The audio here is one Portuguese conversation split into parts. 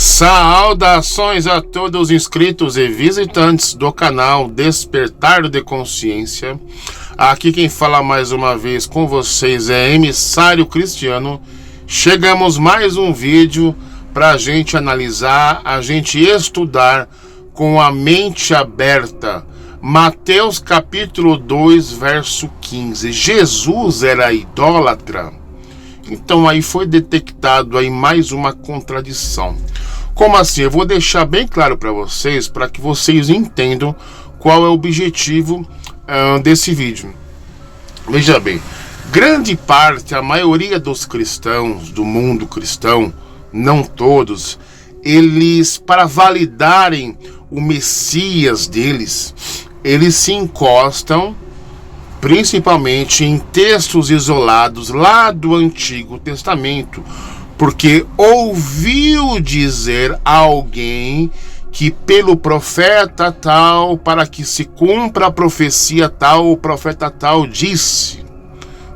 Saudações a todos os inscritos e visitantes do canal Despertar de Consciência. Aqui quem fala mais uma vez com vocês é Emissário Cristiano. Chegamos mais um vídeo para a gente analisar, a gente estudar com a mente aberta. Mateus capítulo 2, verso 15. Jesus era idólatra? Então aí foi detectado aí mais uma contradição. Como assim? Eu vou deixar bem claro para que vocês entendam qual é o objetivo desse vídeo. Veja bem, grande parte, a maioria dos cristãos, do mundo cristão, não todos, eles, para validarem o Messias deles, eles se encostam principalmente em textos isolados lá do Antigo Testamento, porque ouviu dizer a alguém que pelo profeta tal, para que se cumpra a profecia tal, o profeta tal disse,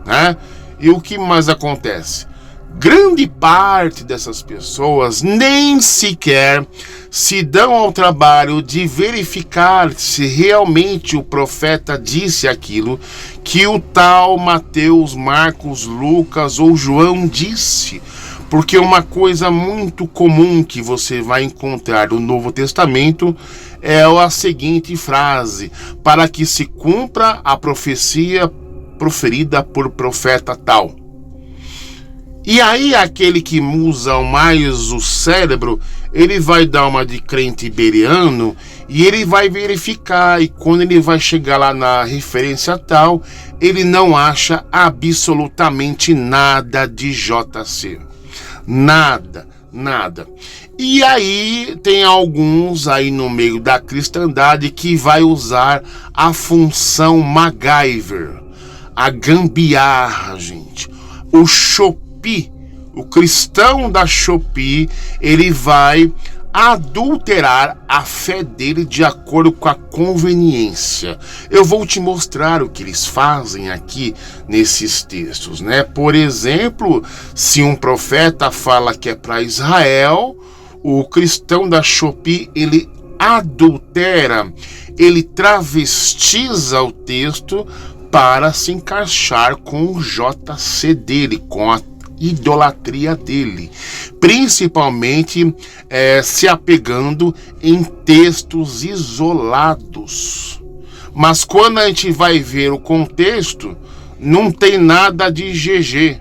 né? E o que mais acontece? Grande parte dessas pessoas nem sequer se dão ao trabalho de verificar se realmente o profeta disse aquilo que o tal Mateus, Marcos, Lucas ou João disse. Porque uma coisa muito comum que você vai encontrar no Novo Testamento é a seguinte frase: para que se cumpra a profecia proferida por profeta tal. E aí aquele que usa mais o cérebro, ele vai dar uma de crente iberiano e ele vai verificar, e quando ele vai chegar lá na referência tal, ele não acha absolutamente nada de JC. Nada. E aí tem alguns aí no meio da cristandade que vai usar a função MacGyver, a gambiarra, gente. O Shopee, o cristão da Shopee, ele vai adulterar a fé dele de acordo com a conveniência. Eu vou te mostrar o que eles fazem aqui nesses textos, né? Por exemplo, se um profeta fala que é para Israel, o cristão da Shopee, ele adultera, ele travestiza o texto para se encaixar com o JC dele, com a idolatria dele, principalmente se apegando em textos isolados. Mas quando a gente vai ver o contexto, não tem nada de GG.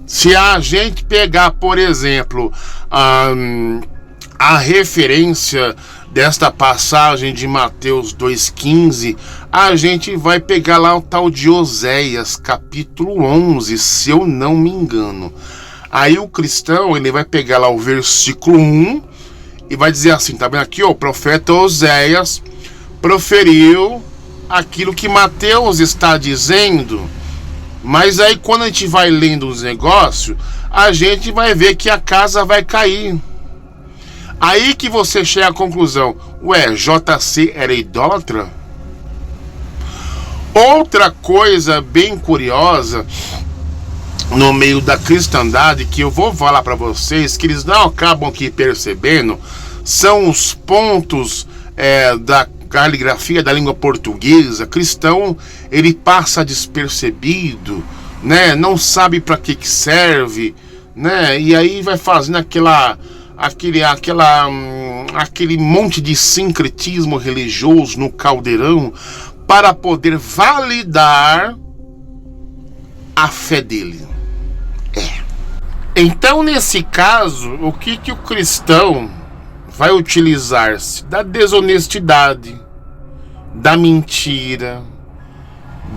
Se a gente pegar, por exemplo, a referência desta passagem de Mateus 2,15, a gente vai pegar lá o tal de Oséias, capítulo 11, se eu não me engano. Aí o cristão, ele vai pegar lá o versículo 1 e vai dizer assim, tá vendo aqui, ó, o profeta Oséias proferiu aquilo que Mateus está dizendo. Mas aí quando a gente vai lendo os negócios, a gente vai ver que a casa vai cair. Aí que você chega à conclusão, ué, JC era idólatra? Outra coisa bem curiosa no meio da cristandade, que eu vou falar para vocês, que eles não acabam aqui percebendo, são os pontos da caligrafia da língua portuguesa. Cristão, ele passa despercebido, né? Não sabe para que serve, né? E aí vai fazendo aquele monte de sincretismo religioso no caldeirão para poder validar a fé dele. Então, nesse caso, o que o cristão vai utilizar-se? Da desonestidade, da mentira,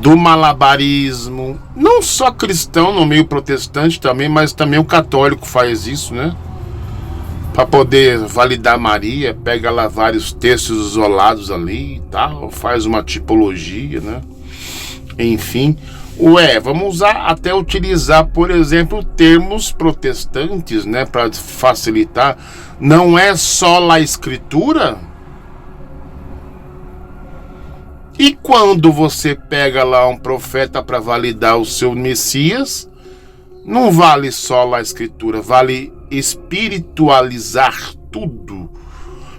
do malabarismo. Não só cristão no meio protestante também, mas também o católico faz isso, né? Para poder validar Maria, pega lá vários textos isolados ali e tal, faz uma tipologia, né? Enfim, vamos até utilizar, por exemplo, termos protestantes, né? Para facilitar. Não é só lá a escritura? E quando você pega lá um profeta para validar o seu Messias, não vale só lá a escritura, vale espiritualizar tudo?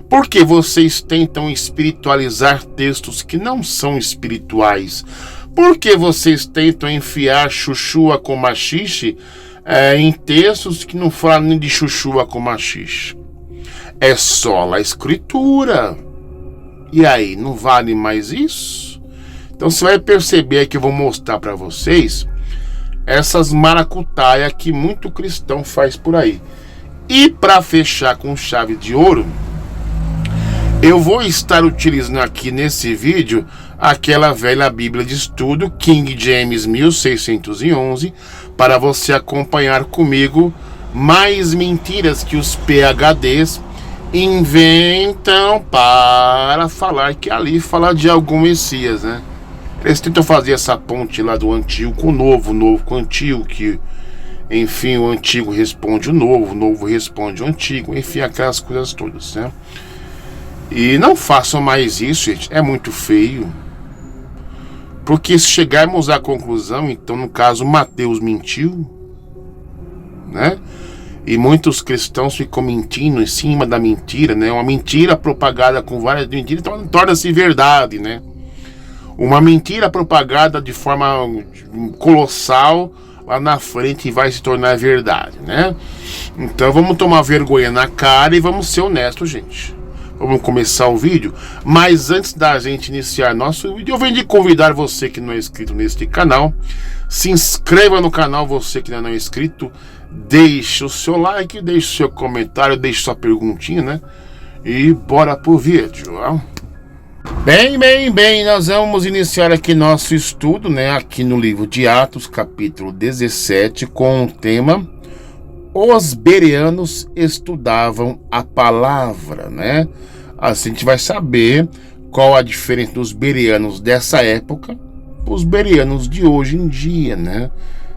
Por que vocês tentam espiritualizar textos que não são espirituais? Por que vocês tentam enfiar chuchua com machixe em textos que não falam nem de chuchua com machixe? É só a escritura. E aí, não vale mais isso? Então você vai perceber que eu vou mostrar para vocês essas maracutaia que muito cristão faz por aí. E para fechar com chave de ouro, eu vou estar utilizando aqui nesse vídeo aquela velha Bíblia de estudo King James 1611 para você acompanhar comigo mais mentiras que os PhDs inventam para falar que ali fala de algum Messias, né? Eles tentam fazer essa ponte lá do antigo com o novo, novo com o antigo, que enfim o antigo responde o novo responde o antigo, enfim, aquelas coisas todas, né? E não façam mais isso, gente, é muito feio. Porque se chegarmos à conclusão, então no caso Mateus mentiu, né? E muitos cristãos ficam mentindo em cima da mentira, né? Uma mentira propagada com várias mentiras, então torna-se verdade, né? Uma mentira propagada de forma colossal lá na frente vai se tornar verdade, né? Então vamos tomar vergonha na cara e vamos ser honestos, gente. Vamos começar o vídeo, mas antes da gente iniciar nosso vídeo, eu venho de convidar você que não é inscrito neste canal, se inscreva no canal, você que ainda não é inscrito, deixe o seu like, deixe o seu comentário, deixe sua perguntinha, né? E bora pro vídeo, ó. Bem, nós vamos iniciar aqui nosso estudo, né? Aqui no livro de Atos, capítulo 17, com o tema Os bereanos estudavam a palavra, né? Assim a gente vai saber qual a diferença dos bereanos dessa época os bereanos de hoje em dia, né?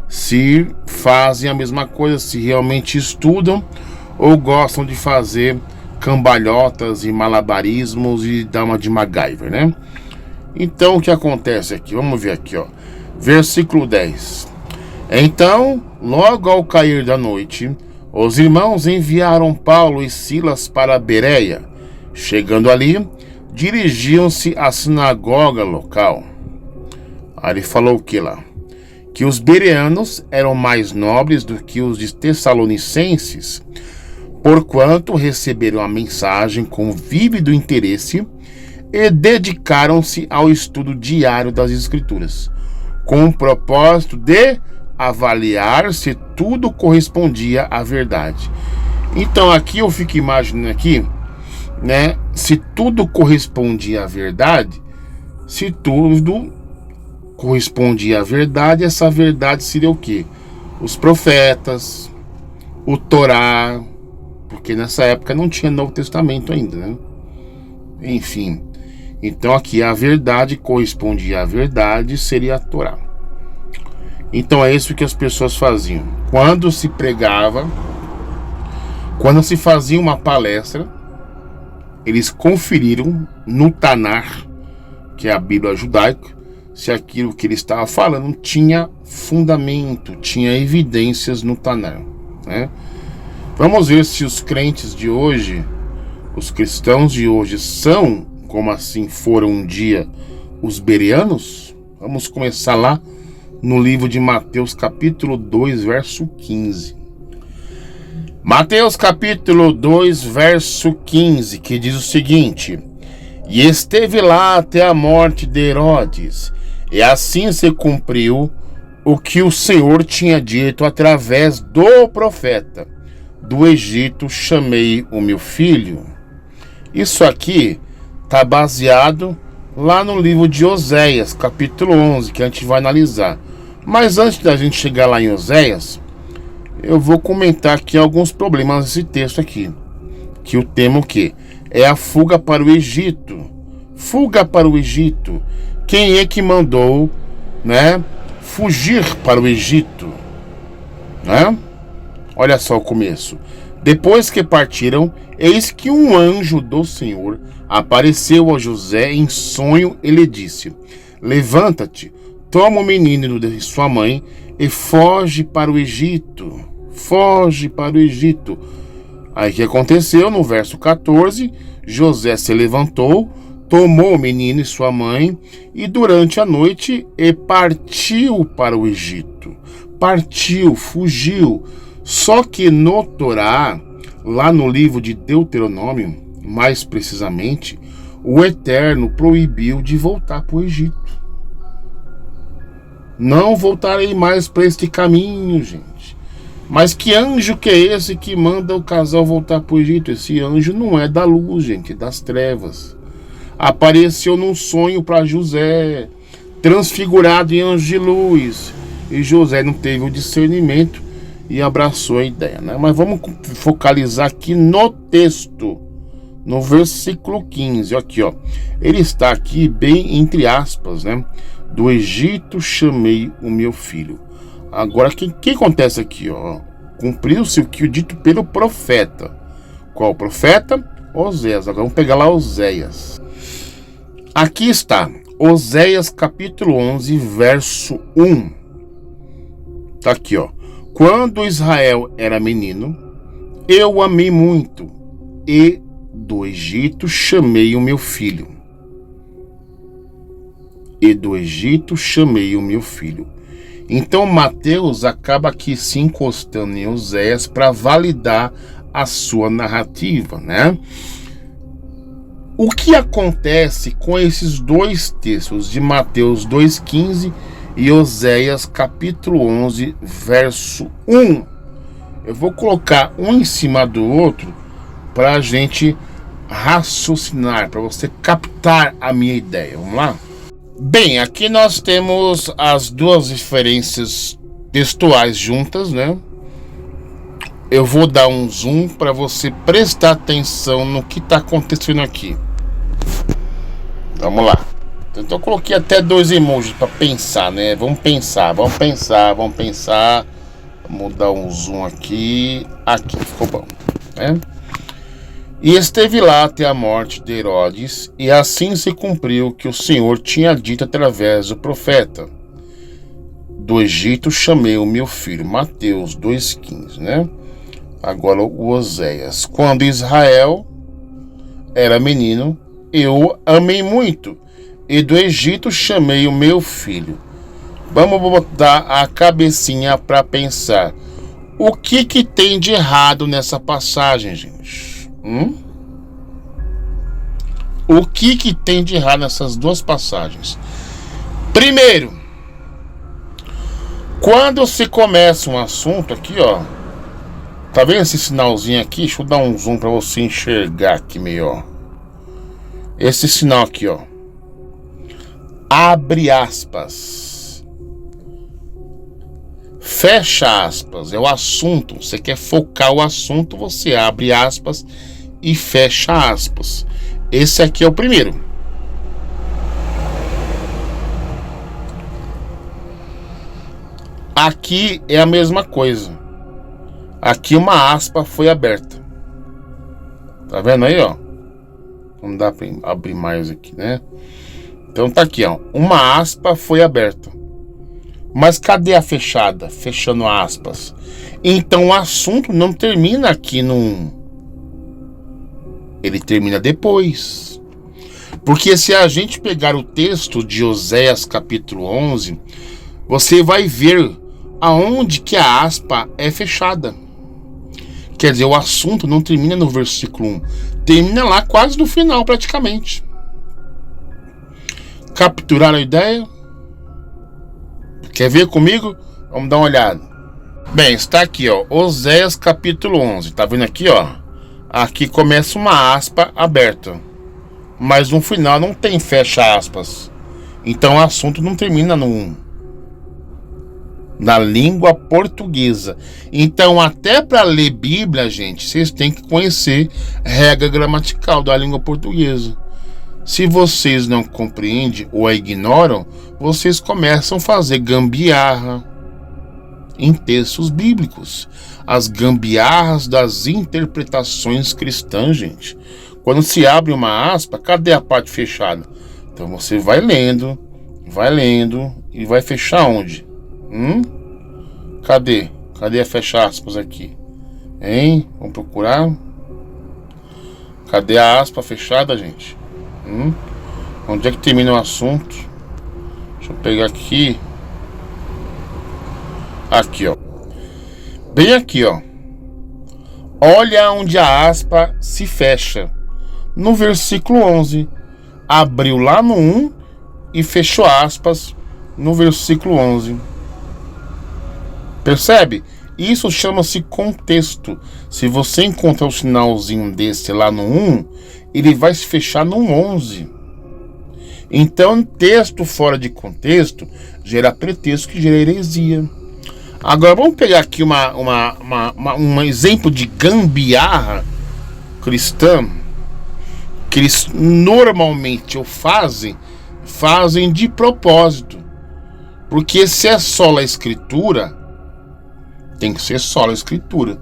Se fazem a mesma coisa, se realmente estudam ou gostam de fazer cambalhotas e malabarismos e dar uma de MacGyver, né? Então o que acontece aqui? Vamos ver aqui, ó. Versículo 10. Então, logo ao cair da noite, os irmãos enviaram Paulo e Silas para Bereia. Chegando ali, dirigiam-se à sinagoga local. Aí ele falou o que lá? Que os bereanos eram mais nobres do que os de Tessalonicenses, porquanto receberam a mensagem com vívido interesse e dedicaram-se ao estudo diário das Escrituras, com o propósito de avaliar se tudo correspondia à verdade. Então aqui eu fico imaginando aqui, né, se tudo correspondia à verdade, se tudo correspondia à verdade, essa verdade seria o quê? Os profetas, o Torá, porque nessa época não tinha Novo Testamento ainda, né? Enfim, então aqui a verdade correspondia à verdade, seria a Torá. Então é isso que as pessoas faziam. Quando se pregava, quando se fazia uma palestra, eles conferiram no Tanar, que é a Bíblia judaica, se aquilo que ele estava falando tinha fundamento, tinha evidências no Tanar, né? Vamos ver se os crentes de hoje, os cristãos de hoje são, como assim foram um dia, os bereanos? Vamos começar lá no livro de Mateus capítulo 2, verso 15. Mateus capítulo 2, verso 15, que diz o seguinte: E esteve lá até a morte de Herodes, e assim se cumpriu o que o Senhor tinha dito através do profeta: do Egito chamei o meu filho. Isso aqui está baseado lá no livro de Oséias, capítulo 11, que a gente vai analisar. Mas antes da gente chegar lá em Oséias, eu vou comentar aqui alguns problemas desse texto aqui. Que o tema o quê? É a fuga para o Egito. Fuga para o Egito. Quem é que mandou, né, fugir para o Egito? Né? Olha só o começo. Depois que partiram, eis que um anjo do Senhor apareceu a José em sonho e lhe disse: Levanta-te, toma o menino de sua mãe e foge para o Egito. foge para o Egito. Aí o que aconteceu? No verso 14, José se levantou, tomou o menino e sua mãe, e durante a noite partiu para o Egito. Partiu, fugiu. Só que no Torá, lá no livro de Deuteronômio, mais precisamente, o Eterno proibiu de voltar para o Egito. Não voltarei mais para este caminho, gente. Mas que anjo que é esse que manda o casal voltar para o Egito? Esse anjo não é da luz, gente, é das trevas. Apareceu num sonho para José, transfigurado em anjo de luz. E José não teve o discernimento e abraçou a ideia, né? Mas vamos focalizar aqui no texto, no versículo 15, aqui, ó. Ele está aqui bem entre aspas, né? Do Egito chamei o meu filho. Agora, o que acontece aqui, ó? Cumpriu-se o que o dito pelo profeta. Qual profeta? Oséias. Agora vamos pegar lá Oséias. Aqui está, Oséias capítulo 11, verso 1. Tá aqui, ó. Quando Israel era menino, eu o amei muito, e do Egito chamei o meu filho. E do Egito chamei o meu filho. Então Mateus acaba aqui se encostando em Oséias para validar a sua narrativa, né? O que acontece com esses dois textos de Mateus 2,15 e Oséias capítulo 11, verso 1? Eu vou colocar um em cima do outro para a gente raciocinar, para você captar a minha ideia. Vamos lá? Bem, aqui nós temos as duas referências textuais juntas, né? Eu vou dar um zoom para você prestar atenção no que está acontecendo aqui. Vamos lá. Então eu coloquei até 2 emojis para pensar, né? Vamos pensar. Vamos dar um zoom aqui. Aqui, ficou bom, né? E esteve lá até a morte de Herodes, e assim se cumpriu o que o Senhor tinha dito através do profeta. Do Egito chamei o meu filho. Mateus 2,15, né? Agora o Oséias. Quando Israel era menino, eu o amei muito, e do Egito chamei o meu filho. Vamos botar a cabecinha para pensar. O que tem de errado nessa passagem, gente? O que tem de errado nessas duas passagens? Primeiro, quando se começa um assunto aqui, ó, tá vendo esse sinalzinho aqui? Deixa eu dar um zoom para você enxergar aqui melhor. Esse sinal aqui, ó, abre aspas, fecha aspas, é o assunto. Você quer focar o assunto, você abre aspas e fecha aspas. Esse aqui é o primeiro. Aqui é a mesma coisa. Aqui uma aspa foi aberta. Tá vendo aí, ó? Não dá pra abrir mais aqui, né? Então tá aqui, ó. Uma aspa foi aberta. Mas cadê a fechada? Fechando aspas. Então o assunto não termina aqui no... Ele termina depois. Porque se a gente pegar o texto de Oséias capítulo 11, você vai ver aonde que a aspa é fechada. Quer dizer, o assunto não termina no versículo 1. Termina lá quase no final, praticamente. Capturar a ideia? Quer ver comigo? Vamos dar uma olhada. Bem, está aqui, ó, Oséias capítulo 11. Tá vendo aqui, ó? Aqui começa uma aspa aberta, mas no final não tem fecha aspas. Então o assunto não termina no 1. Na língua portuguesa. Então, até para ler Bíblia, gente, vocês têm que conhecer regra gramatical da língua portuguesa. Se vocês não compreendem ou a ignoram, vocês começam a fazer gambiarra em textos bíblicos. As gambiarras das interpretações cristãs, gente. Quando se abre uma aspa, cadê a parte fechada? Então você vai lendo e vai fechar onde? Cadê Cadê a fecha aspas aqui? Hein? Vamos procurar. Cadê a aspa fechada, gente? Onde é que termina o assunto? Deixa eu pegar aqui. Aqui, ó. Bem aqui, ó. Olha onde a aspa se fecha. No versículo 11. Abriu lá no 1 e fechou aspas no versículo 11. Percebe? Isso chama-se contexto. Se você encontrar um sinalzinho desse lá no 1, ele vai se fechar no 11. Então, texto fora de contexto gera pretexto, que gera heresia. Agora vamos pegar aqui um exemplo de gambiarra cristã que eles normalmente fazem de propósito. Porque se é só a escritura, tem que ser só a escritura.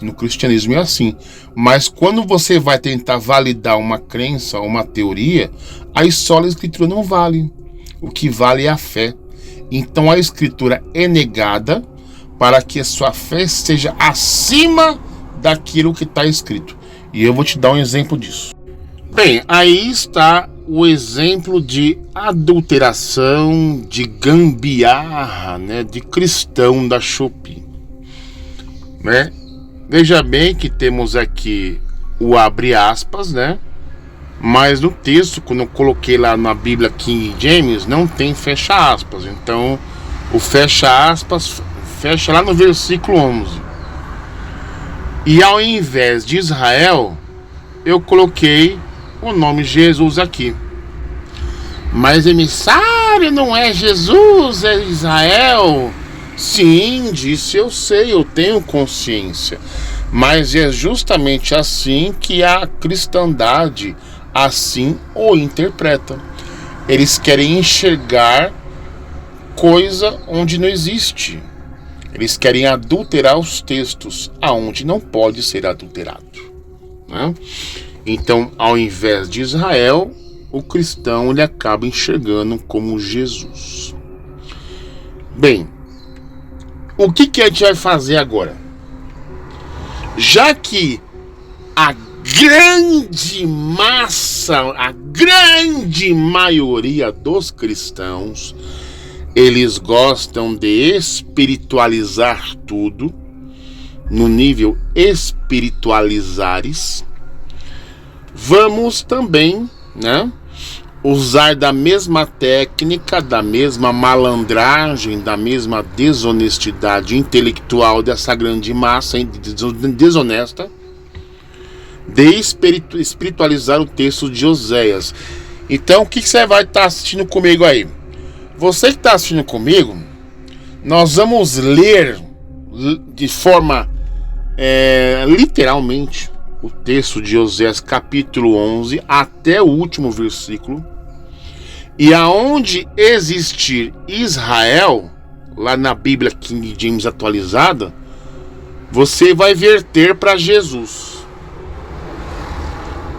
No cristianismo é assim. Mas quando você vai tentar validar uma crença, uma teoria, aí só a escritura não vale. O que vale é a fé. Então a escritura é negada para que a sua fé esteja acima daquilo que está escrito. E eu vou te dar um exemplo disso. Bem, aí está o exemplo de adulteração, de gambiarra, né, de cristão da Shopee, né? Veja bem que temos aqui o abre aspas, né? Mas no texto, quando eu coloquei lá na Bíblia King James, não tem fecha aspas. Então, o fecha aspas fecha lá no versículo 11. E ao invés de Israel, eu coloquei o nome Jesus aqui. Mas emissário, não é Jesus, é Israel. Sim, disse, eu sei, eu tenho consciência. Mas é justamente assim que a cristandade assim o interpreta. Eles querem enxergar coisa onde não existe. Eles querem adulterar os textos aonde não pode ser adulterado, né? Então, ao invés de Israel, o cristão ele acaba enxergando como Jesus. Bem, o que a gente vai fazer agora? Já que a grande massa, a grande maioria dos cristãos, eles gostam de espiritualizar tudo, no nível espiritualizares, vamos também, né, usar da mesma técnica, da mesma malandragem, da mesma desonestidade intelectual dessa grande massa desonesta, de espiritualizar o texto de Oséias. Então, o que você vai estar assistindo comigo aí? Você que está assistindo comigo, nós vamos ler de forma literalmente o texto de Oséias capítulo 11 até o último versículo. E aonde existir Israel, lá na Bíblia King James atualizada, você vai verter para Jesus.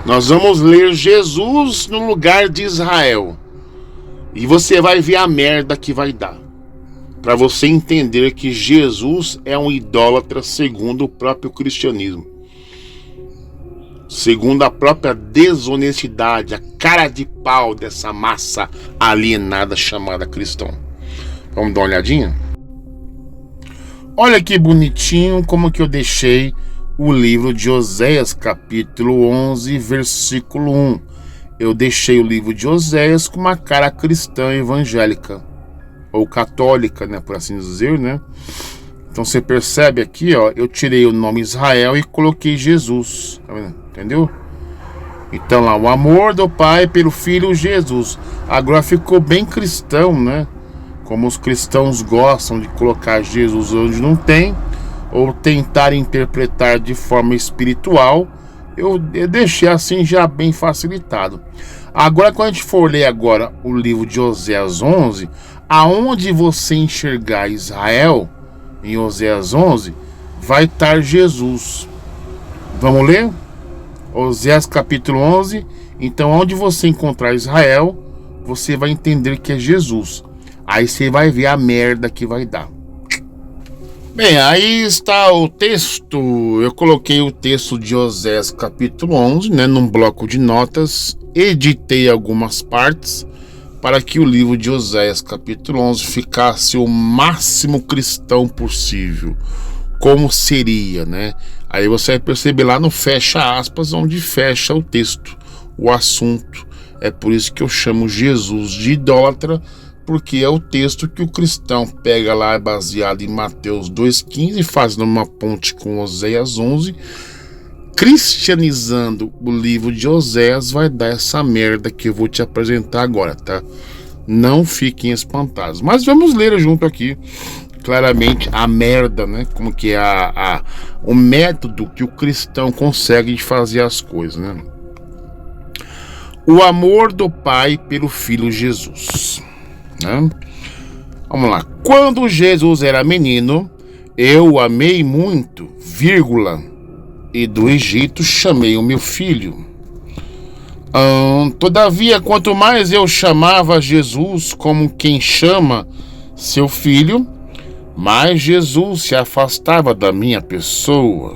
Nós vamos ler Jesus no lugar de Israel. E você vai ver a merda que vai dar. Para você entender que Jesus é um idólatra segundo o próprio cristianismo. Segundo a própria desonestidade, a cara de pau dessa massa alienada chamada cristão. Vamos dar uma olhadinha? Olha que bonitinho como que eu deixei o livro de Oséias, capítulo 11, versículo 1. Eu deixei o livro de Oséias com uma cara cristã evangélica, ou católica, né, por assim dizer, né? Então você percebe aqui, ó, eu tirei o nome Israel e coloquei Jesus, tá vendo? Entendeu? Então lá, o amor do Pai pelo Filho Jesus. Agora ficou bem cristão, né? Como os cristãos gostam de colocar Jesus onde não tem, ou tentar interpretar de forma espiritual, eu deixei assim já bem facilitado. Agora, quando a gente for ler agora o livro de Oséias 11, aonde você enxergar Israel, em Oséias 11, vai estar Jesus. Vamos ler? Oséias capítulo 11. Então, onde você encontrar Israel, você vai entender que é Jesus. Aí você vai ver a merda que vai dar. Bem, aí está o texto. Eu coloquei o texto de Oséias capítulo 11, né, num bloco de notas. Editei algumas partes para que o livro de Oséias capítulo 11 ficasse o máximo cristão possível. Como seria, né? Aí você vai perceber lá no fecha aspas, onde fecha o texto, o assunto. É por isso que eu chamo Jesus de idólatra, porque é o texto que o cristão pega lá, baseado em Mateus 2,15, fazendo uma ponte com Oséias 11, cristianizando o livro de Oséias, vai dar essa merda que eu vou te apresentar agora, tá? Não fiquem espantados. Mas vamos ler junto aqui, claramente, a merda, né? Como que é o método que o cristão consegue de fazer as coisas, né? O amor do Pai pelo Filho Jesus, né? Vamos lá. Quando Jesus era menino, eu o amei muito, vírgula, e do Egito chamei o meu filho. Todavia, quanto mais eu chamava Jesus como quem chama seu filho, mais Jesus se afastava da minha pessoa.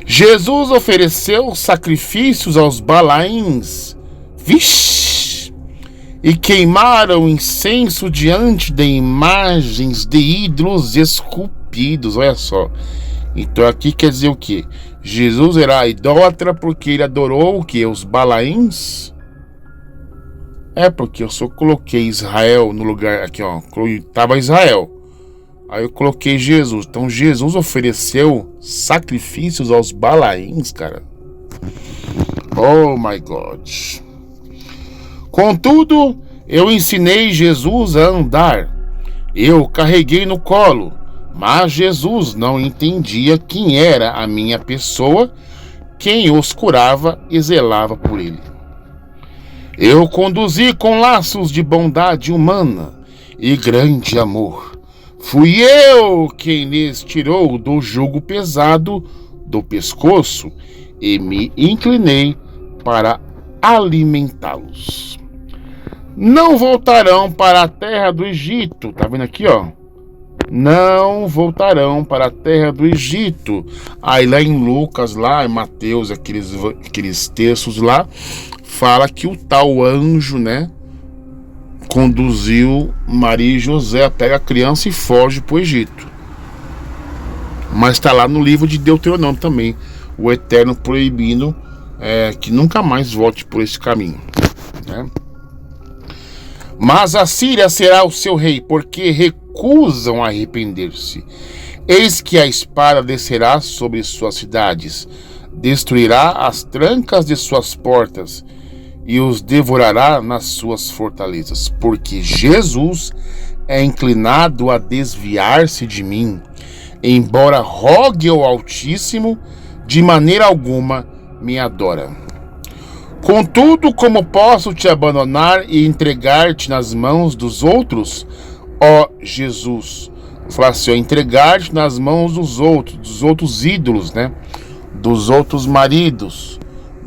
Jesus ofereceu sacrifícios aos Balaíns, vixe, e queimaram incenso diante de imagens de ídolos esculpidos. Olha só. Então aqui quer dizer o quê? Jesus era idólatra porque ele adorou o quê? Os Balaíns? É porque eu só coloquei Israel no lugar aqui, ó. Tava Israel. Aí eu coloquei Jesus. Então Jesus ofereceu sacrifícios aos Balaíns, cara. Oh my God. Contudo, eu ensinei Jesus a andar. Eu carreguei no colo. Mas Jesus não entendia quem era a minha pessoa, quem os curava e zelava por ele. Eu conduzi com laços de bondade humana e grande amor. Fui eu quem lhes tirou do jugo pesado do pescoço e me inclinei para alimentá-los. Não voltarão para a terra do Egito. Tá vendo aqui, ó? Não voltarão para a terra do Egito. Aí lá em Lucas, lá em Mateus, aqueles textos lá, fala que o tal anjo, né, conduziu Maria e José, pega a criança e foge para o Egito. Mas está lá no livro de Deuteronômio também, o Eterno proibindo que nunca mais volte por esse caminho, né? Mas a Síria será o seu rei, porque recusam arrepender-se. Eis que a espada descerá sobre suas cidades, destruirá as trancas de suas portas e os devorará nas suas fortalezas, porque Jesus é inclinado a desviar-se de mim, embora rogue ao Altíssimo, de maneira alguma me adora. Contudo, como posso te abandonar e entregar-te nas mãos dos outros, ó Jesus? Falar assim, entregar-te nas mãos dos outros ídolos, né? Dos outros maridos,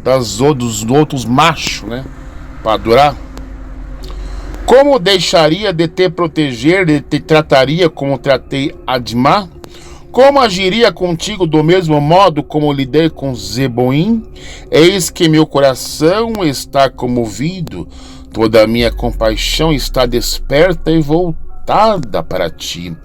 dos outros machos, né? Para adorar. Como deixaria de te proteger, de te trataria como tratei Admá? Como agiria contigo do mesmo modo como lidei com Zeboim? Eis que meu coração está comovido, toda a minha compaixão está desperta e voltada para ti.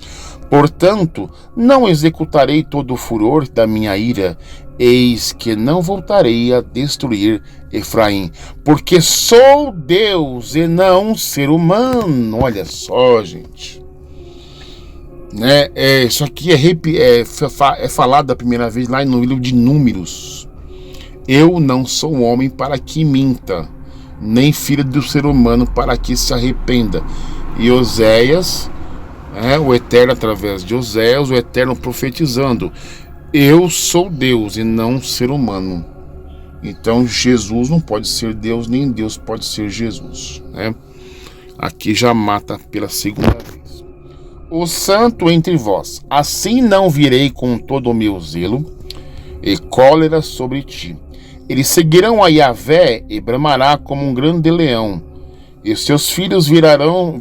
Portanto, não executarei todo o furor da minha ira, eis que não voltarei a destruir Efraim, porque sou Deus e não um ser humano. Olha só, gente. Né? Isso aqui é falado a primeira vez lá no livro de Números. Eu não sou um homem para que minta, nem filho do ser humano para que se arrependa. E Oséias, o Eterno através de Oséias, o Eterno profetizando: eu sou Deus e não um ser humano. Então Jesus não pode ser Deus, nem Deus pode ser Jesus, né? Aqui já mata pela segunda vez. O santo entre vós, assim não virei com todo o meu zelo e cólera sobre ti. Eles seguirão a Yahvé e bramará como um grande leão, e seus filhos virão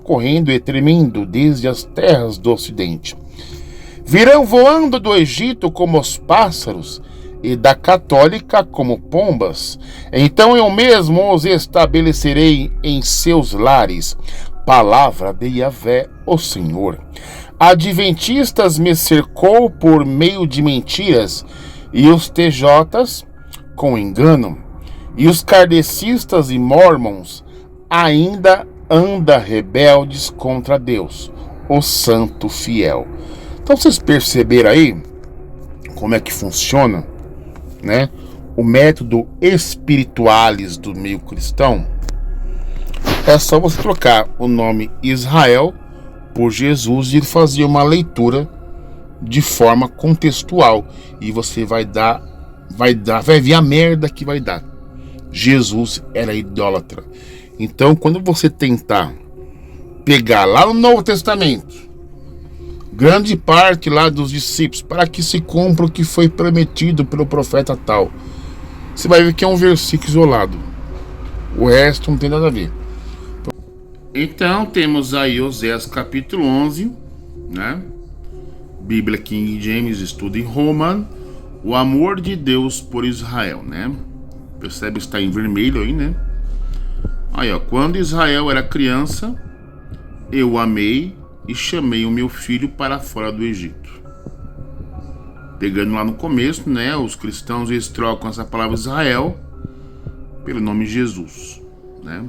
correndo e tremendo desde as terras do ocidente. Virão voando do Egito como os pássaros, e da católica como pombas. Então eu mesmo os estabelecerei em seus lares. Palavra de Yahvé, o Senhor. Adventistas me cercou por meio de mentiras, e os TJs com engano, e os kardecistas e mormons ainda andam rebeldes contra Deus, o Santo Fiel. Então vocês perceberam aí como é que funciona, né? O método espiritualis do meio cristão. É só você trocar o nome Israel por Jesus e fazer uma leitura de forma contextual, e você vai ver a merda que vai dar. Jesus era idólatra. Então, quando você tentar pegar lá no Novo Testamento, grande parte lá dos discípulos, para que se cumpra o que foi prometido pelo profeta tal, você vai ver que é um versículo isolado. O resto não tem nada a ver. Então temos aí Oséias capítulo 11, né? Bíblia King James, estudo em Roma, o amor de Deus por Israel, né? Percebe, está em vermelho aí, né? Aí, ó, quando Israel era criança, eu o amei e chamei o meu filho para fora do Egito. Pegando lá no começo, né? Os cristãos, eles trocam essa palavra Israel pelo nome Jesus, né?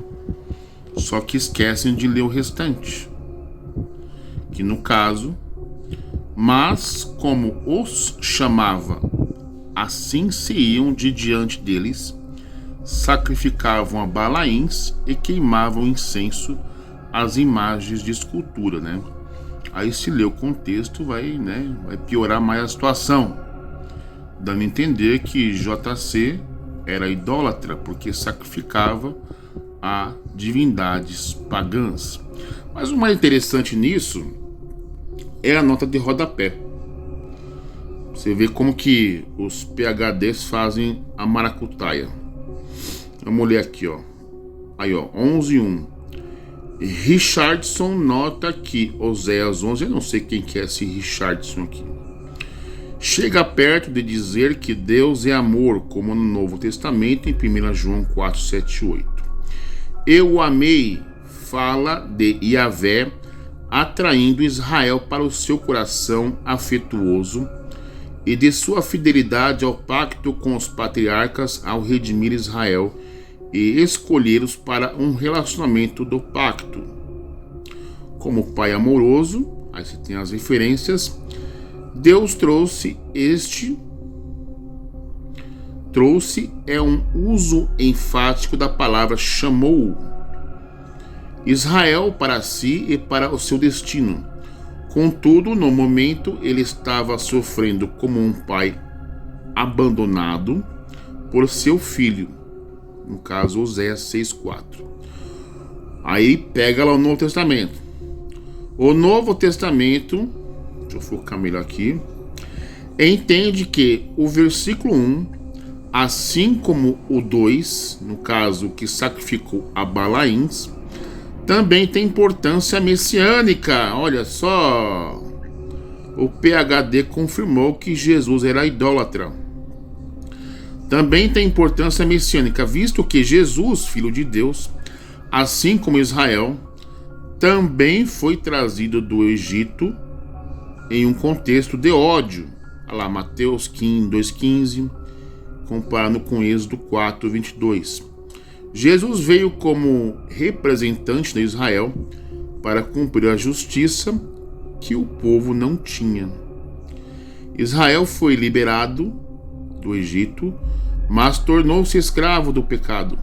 Só que esquecem de ler o restante, que no caso, mas como os chamava, assim se iam de diante deles, sacrificavam a Balaíns e queimavam incenso às imagens de escultura, né? Aí se ler o contexto vai piorar mais a situação, dando a entender que JC era idólatra porque sacrificava a divindades pagãs. Mas o mais interessante nisso é a nota de rodapé. Você vê como que os PhDs fazem a maracutaia. Vamos ler aqui, ó. Aí, ó, 11:1. Richardson nota que Oséias 11, eu não sei quem que é esse Richardson aqui, chega perto de dizer que Deus é amor, como no Novo Testamento, em 1 João 4, 7 e 8. Eu o amei, fala de Yahvé, atraindo Israel para o seu coração afetuoso e de sua fidelidade ao pacto com os patriarcas ao redimir Israel e escolhê-los para um relacionamento do pacto. Como pai amoroso, aí você tem as referências, Deus trouxe é um uso enfático da palavra chamou Israel para si e para o seu destino. Contudo, no momento, ele estava sofrendo como um pai abandonado por seu filho. No caso, Oséias 6,4. Aí pega lá o Novo Testamento. O Novo Testamento, deixa eu focar melhor aqui, entende que o versículo 1, assim como o 2, no caso que sacrificou a Balaíns, também tem importância messiânica. Olha só, o PhD confirmou que Jesus era idólatra. Também tem importância messiânica, visto que Jesus, filho de Deus, assim como Israel, também foi trazido do Egito em um contexto de ódio. Olha lá, Mateus 2,15, comparando com Êxodo 4,22. Jesus veio como representante de Israel para cumprir a justiça que o povo não tinha. Israel foi liberado do Egito, mas tornou-se escravo do pecado,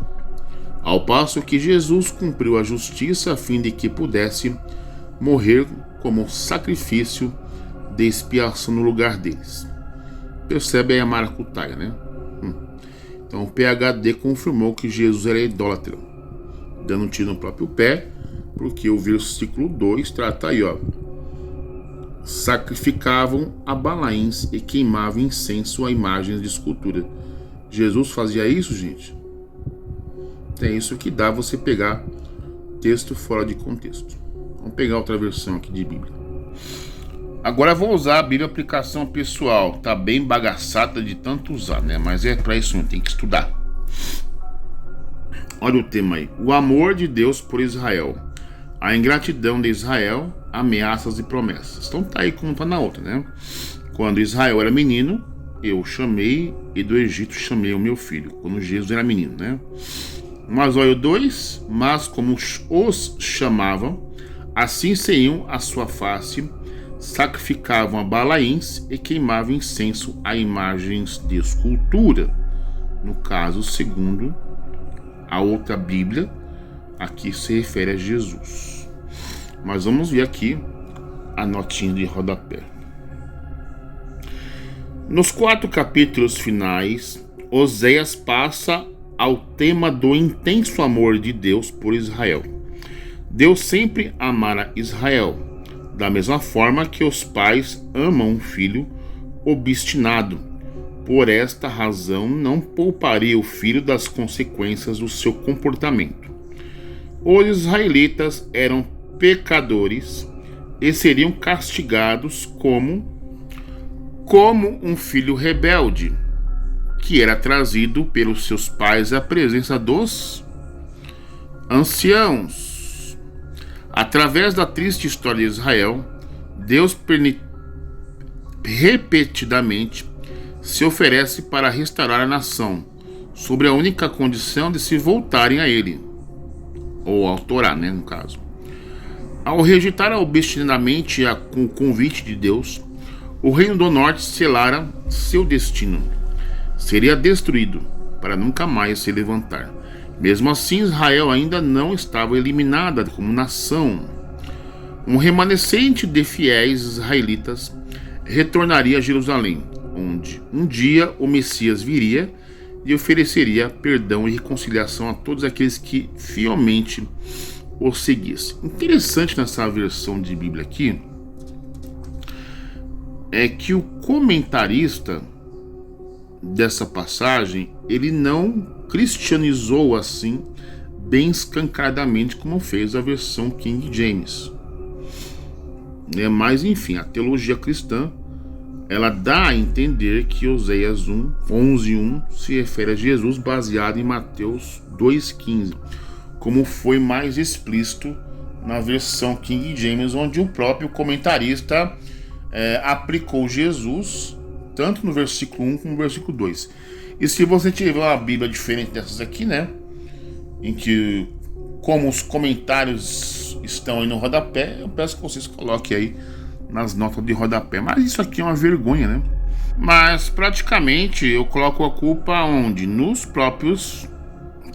ao passo que Jesus cumpriu a justiça a fim de que pudesse morrer como sacrifício de expiação no lugar deles. Percebe aí a maracutaia, né? Então o PhD confirmou que Jesus era idólatra, dando um tiro no próprio pé, porque o versículo 2 trata aí, ó, sacrificavam a Balaíns e queimavam incenso a imagens de escultura. Jesus fazia isso, gente? É isso que dá você pegar texto fora de contexto. Vamos pegar outra versão aqui de Bíblia. Agora eu vou usar a Bíblia aplicação pessoal. Tá bem bagaçada de tanto usar, né? Mas é para isso, tem que estudar. Olha o tema aí. O amor de Deus por Israel. A ingratidão de Israel, ameaças e promessas. Então tá aí como tá na outra, né? Quando Israel era menino, eu chamei, e do Egito chamei o meu filho. Quando Jesus era menino, né? Mas olha o 2. Mas como os chamavam, assim seriam a sua face, sacrificavam a Balaíns e queimavam incenso a imagens de escultura. No caso, segundo a outra Bíblia, aqui se refere a Jesus. Mas vamos ver aqui a notinha de rodapé. Nos 4 capítulos finais, Oséias passa ao tema do intenso amor de Deus por Israel. Deus sempre amara Israel, da mesma forma que os pais amam um filho obstinado. Por esta razão, não pouparia o filho das consequências do seu comportamento. Os israelitas eram pecadores e seriam castigados como um filho rebelde, que era trazido pelos seus pais à presença dos anciãos. Através da triste história de Israel, Deus repetidamente se oferece para restaurar a nação, sob a única condição de se voltarem a ele, ou ao Torá, né, no caso. Ao rejeitar obstinadamente o convite de Deus, o reino do norte selara seu destino. Seria destruído, para nunca mais se levantar. Mesmo assim, Israel ainda não estava eliminada como nação. Um remanescente de fiéis israelitas retornaria a Jerusalém, onde um dia o Messias viria e ofereceria perdão e reconciliação a todos aqueles que fielmente o seguissem. Interessante nessa versão de Bíblia aqui é que o comentarista dessa passagem, ele não cristianizou assim bem escancaradamente como fez a versão King James, né? Mas enfim, a teologia cristã, ela dá a entender que Oséias 11:1 se refere a Jesus, baseado em Mateus 2:15, como foi mais explícito na versão King James, onde o próprio comentarista aplicou Jesus tanto no versículo 1 como no versículo 2. E se você tiver uma Bíblia diferente dessas aqui, né, em que, como os comentários estão aí no rodapé, eu peço que vocês coloquem aí nas notas de rodapé. Mas isso aqui é uma vergonha, né? Mas praticamente eu coloco a culpa onde? Nos próprios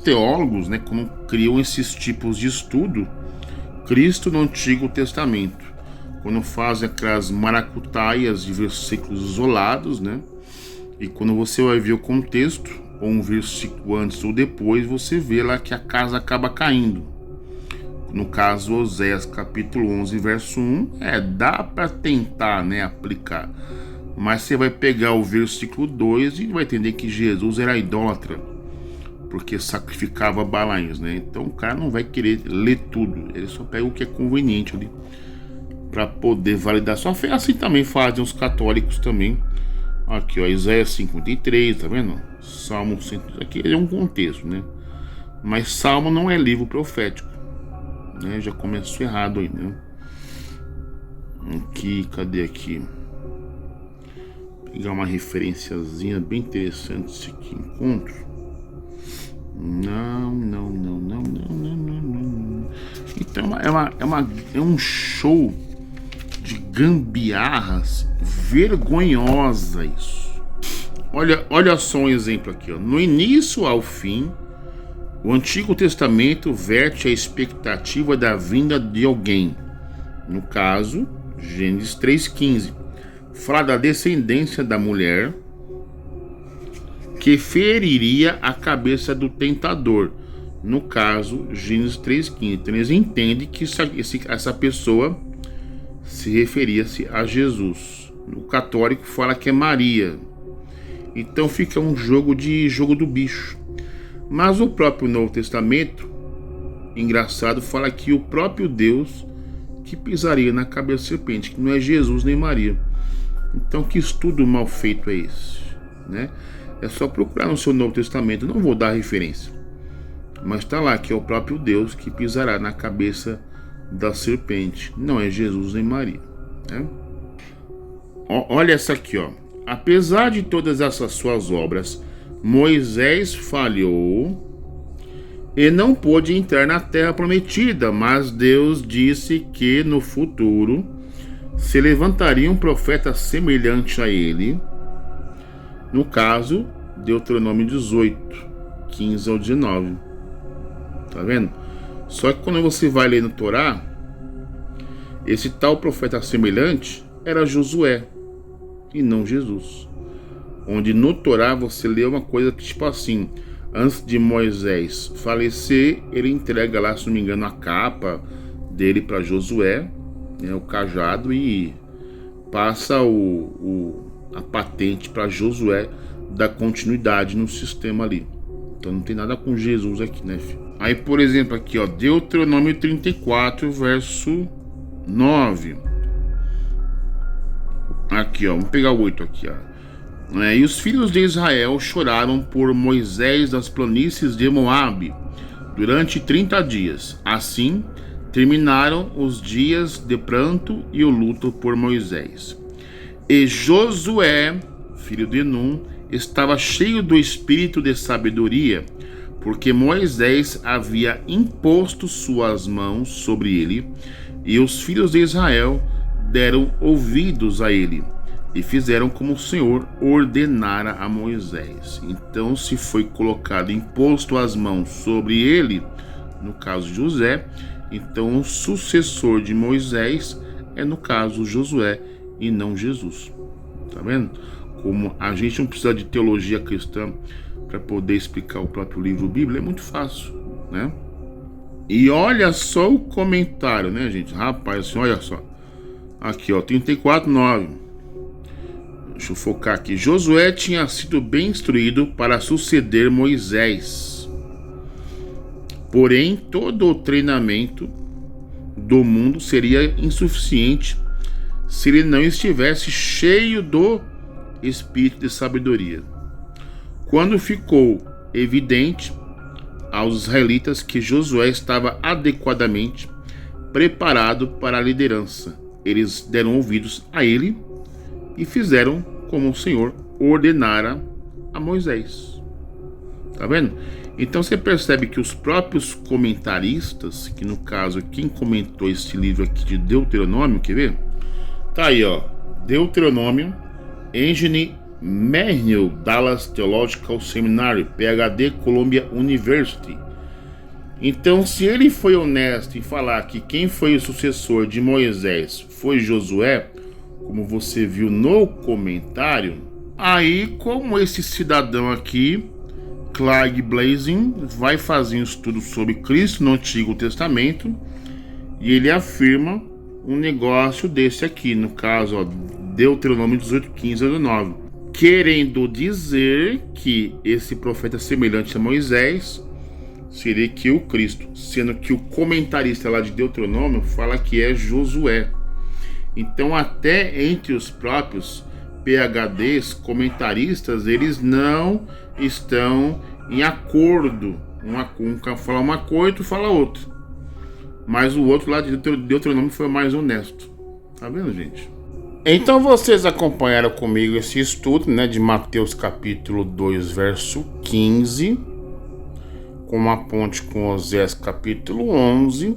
teólogos, né, quando criam esses tipos de estudo, Cristo no Antigo Testamento, quando fazem aquelas maracutaias de versículos isolados, né? E quando você vai ver o contexto, ou um versículo antes ou depois, você vê lá que a casa acaba caindo. No caso, Oséias capítulo 11, verso 1, dá para tentar, né, aplicar. Mas você vai pegar o versículo 2 e vai entender que Jesus era idólatra, porque sacrificava Balaíns, né? Então o cara não vai querer ler tudo, ele só pega o que é conveniente ali para poder validar sua fé. Assim também fazem os católicos também. Aqui, ó, Isaías 53, tá vendo? Salmo 100, aqui é um contexto, né? Mas Salmo não é livro profético, né? Já começou errado aí, né? Aqui, cadê aqui? Vou pegar uma referenciazinha bem interessante esse aqui, encontro. Não. Então é um show de gambiarras vergonhosa isso. Olha só um exemplo aqui, ó. No início ao fim, o Antigo Testamento verte a expectativa da vinda de alguém. No caso, Gênesis 3:15, fala da descendência da mulher que feriria a cabeça do tentador. No caso, Gênesis 3:15. Então eles entendem que essa pessoa se referia-se a Jesus. O católico fala que é Maria. Então fica um jogo do bicho. Mas o próprio Novo Testamento engraçado, fala que o próprio Deus que pisaria na cabeça da serpente, que não é Jesus nem Maria. Então, que estudo mal feito é esse, né? É só procurar no seu Novo Testamento, não vou dar referência, mas está lá que é o próprio Deus que pisará na cabeça da serpente, não é Jesus nem Maria, né? Olha essa aqui, ó. Apesar de todas essas suas obras, Moisés falhou e não pôde entrar na terra prometida, mas Deus disse que no futuro se levantaria um profeta semelhante a ele. No caso, Deuteronômio 18, 15 ao 19. Tá vendo? Só que quando você vai ler no Torá, esse tal profeta semelhante era Josué e não Jesus. Onde no Torá você lê uma coisa que tipo assim: antes de Moisés falecer, ele entrega lá, se não me engano, a capa dele para Josué, né, o cajado, e passa a patente para Josué dar continuidade no sistema ali. Então não tem nada com Jesus aqui, né, filho? Aí, por exemplo, aqui, ó, Deuteronômio 34, verso 9. Aqui, ó, vamos pegar o 8 aqui, ó. E os filhos de Israel choraram por Moisés nas planícies de Moabe durante 30 dias. Assim, terminaram os dias de pranto e o luto por Moisés. E Josué, filho de Num, estava cheio do espírito de sabedoria, porque Moisés havia imposto suas mãos sobre ele, e os filhos de Israel deram ouvidos a ele, e fizeram como o Senhor ordenara a Moisés. Então se foi colocado, imposto as mãos sobre ele, no caso de José, então o sucessor de Moisés é, no caso, Josué e não Jesus. Tá vendo? Como a gente não precisa de teologia cristã para poder explicar o próprio livro Bíblia, é muito fácil, né? E olha só o comentário, né, gente? Rapaz, assim, olha só. Aqui, ó, 34:9. Deixa eu focar aqui. Josué tinha sido bem instruído para suceder Moisés. Porém, todo o treinamento do mundo seria insuficiente se ele não estivesse cheio do espírito de sabedoria. Quando ficou evidente aos israelitas que Josué estava adequadamente preparado para a liderança, eles deram ouvidos a ele e fizeram como o Senhor ordenara a Moisés. Tá vendo? Então você percebe que os próprios comentaristas, que no caso quem comentou esse livro aqui de Deuteronômio, quer ver? Tá aí, ó, Deuteronômio, Engine Manual, Dallas Theological Seminary, PhD, Columbia University. Então, se ele foi honesto em falar que quem foi o sucessor de Moisés foi Josué, como você viu no comentário, aí como esse cidadão aqui, Craig Blazing, vai fazer um estudo sobre Cristo no Antigo Testamento e ele afirma um negócio desse aqui, no caso, ó, Deuteronômio 18, 15 a 9, querendo dizer que esse profeta semelhante a Moisés seria que o Cristo, sendo que o comentarista lá de Deuteronômio fala que é Josué. Então, até entre os próprios PhDs, comentaristas, eles não estão em acordo. Um fala uma coisa, outro fala outra. Mas o outro lá de Deuteronômio foi mais honesto. Tá vendo, gente? Então vocês acompanharam comigo esse estudo, né, de Mateus capítulo 2, verso 15, com uma ponte com Oséias capítulo 11,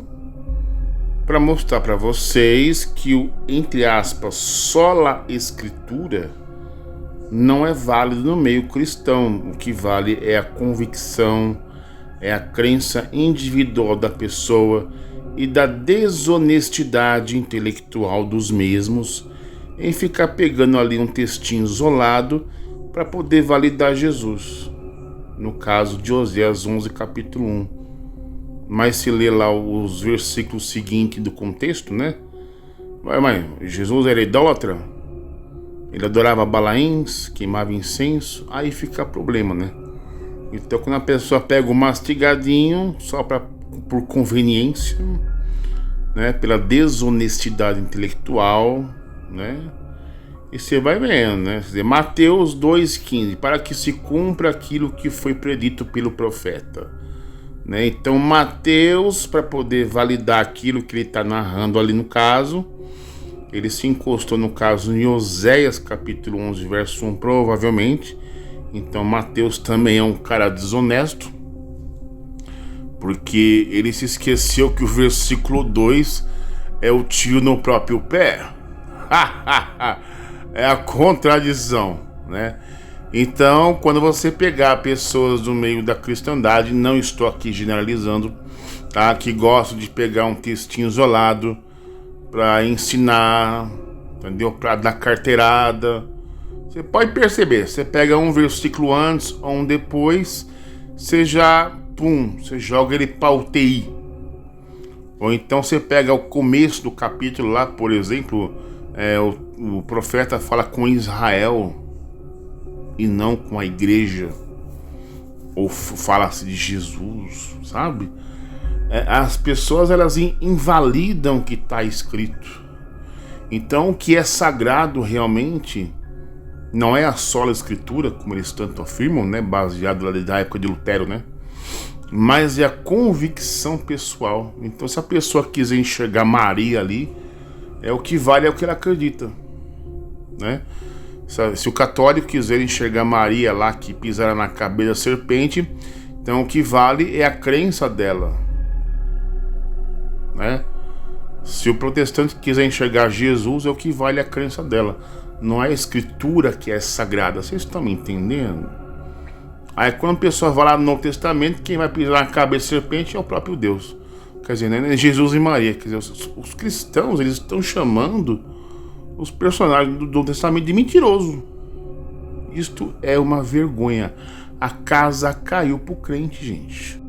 para mostrar para vocês que o, entre aspas, sola escritura não é válido no meio cristão. O que vale é a convicção, é a crença individual da pessoa e da desonestidade intelectual dos mesmos em ficar pegando ali um textinho isolado para poder validar Jesus. No caso de Oséias 11, capítulo 1. Mas se ler lá os versículos seguintes do contexto, né? Mas Jesus era idólatra? Ele adorava balaíns, queimava incenso? Aí fica problema, né? Então quando a pessoa pega o mastigadinho só para por conveniência, né? Pela desonestidade intelectual, né? E você vai vendo, né? Mateus 2,15, para que se cumpra aquilo que foi predito pelo profeta, né? Então Mateus, para poder validar aquilo que ele está narrando ali no caso, ele se encostou no caso em Oséias capítulo 11, verso 1, provavelmente. Então Mateus também é um cara desonesto, porque ele se esqueceu que o versículo 2 é o tiro no próprio pé. É a contradição, né? Então, quando você pegar pessoas do meio da cristandade, não estou aqui generalizando, tá? Que gostam de pegar um textinho isolado para ensinar, entendeu? Para dar carteirada. Você pode perceber, você pega um versículo antes ou um depois, você já, você joga ele para UTI. Ou então você pega o começo do capítulo lá, por exemplo, o profeta fala com Israel e não com a igreja, ou fala-se de Jesus, sabe? As pessoas, elas invalidam o que está escrito. Então o que é sagrado realmente não é a sola escritura, como eles tanto afirmam, né? Baseado da época de Lutero, né? Mas é a convicção pessoal. Então se a pessoa quiser enxergar Maria ali, o que vale é o que ela acredita, né? Se o católico quiser enxergar Maria lá que pisara na cabeça da serpente, então o que vale é a crença dela, né? Se o protestante quiser enxergar Jesus, é o que vale a crença dela. Não é a escritura que é sagrada. Vocês estão me entendendo? Aí quando a pessoa vai lá no Novo Testamento, quem vai pisar na cabeça da serpente é o próprio Deus. Quer dizer, né? Jesus e Maria. Quer dizer, os cristãos, eles estão chamando os personagens do Novo Testamento de mentiroso. Isto é uma vergonha. A casa caiu pro crente, gente.